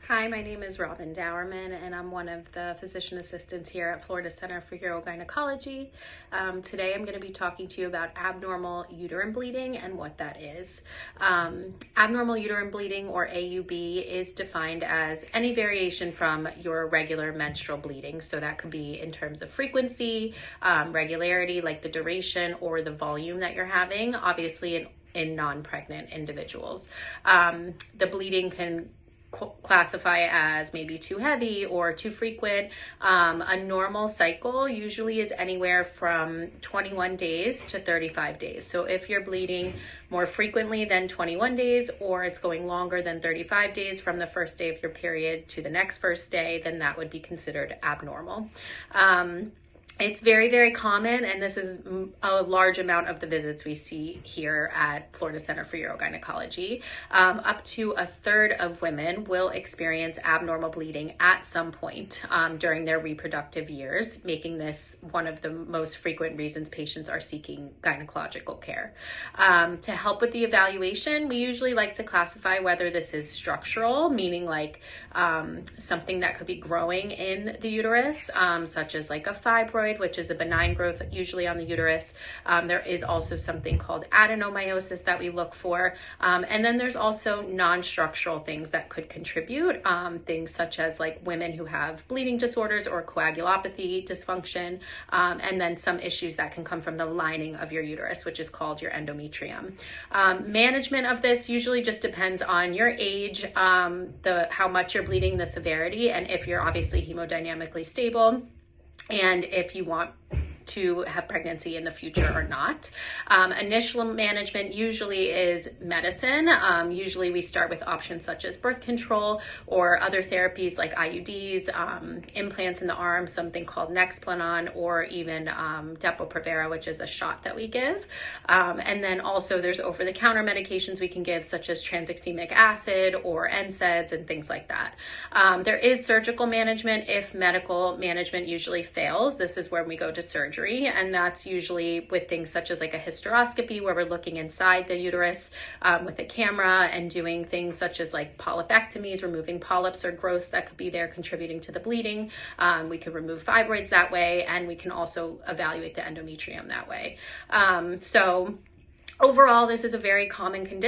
Hi, my name is Robin Dowerman, and I'm one of the physician assistants here at Florida Center for Urogynecology. Today I'm going to be talking to you about abnormal uterine bleeding and what that is. Abnormal uterine bleeding, or AUB, is defined as any variation from your regular menstrual bleeding. So that could be in terms of frequency, regularity, like the duration or the volume that you're having, obviously in non-pregnant individuals. The bleeding can classify as maybe too heavy or too frequent. A normal cycle usually is anywhere from 21 days to 35 days. So if you're bleeding more frequently than 21 days, or it's going longer than 35 days from the first day of your period to the next first day, then that would be considered abnormal. It's very, very common, and this is a large amount of the visits we see here at Florida Center for Urogynecology. Up to a third of women will experience abnormal bleeding at some point during their reproductive years, making this one of the most frequent reasons patients are seeking gynecological care. To help with the evaluation, we usually like to classify whether this is structural, meaning like something that could be growing in the uterus, such as like a fibroid, which is a benign growth usually on the uterus. There is also something called adenomyosis that we look for. And then there's also non-structural things that could contribute, things such as like women who have bleeding disorders or coagulopathy dysfunction, and then some issues that can come from the lining of your uterus, which is called your endometrium. Management of this usually just depends on your age, how much you're bleeding, the severity, and if you're obviously hemodynamically stable, and if you want to have pregnancy in the future or not. Initial management usually is medicine. Usually we start with options such as birth control or other therapies like IUDs, implants in the arm, something called Nexplanon, or even Depo-Provera, which is a shot that we give. And then also there's over-the-counter medications we can give, such as tranexamic acid or NSAIDs and things like that. There is surgical management if medical management usually fails. This is where we go to surgery. And that's usually with things such as like a hysteroscopy, where we're looking inside the uterus with a camera and doing things such as like polypectomies, removing polyps or growths that could be there contributing to the bleeding. We can remove fibroids that way, and we can also evaluate the endometrium that way. So overall, this is a very common condition.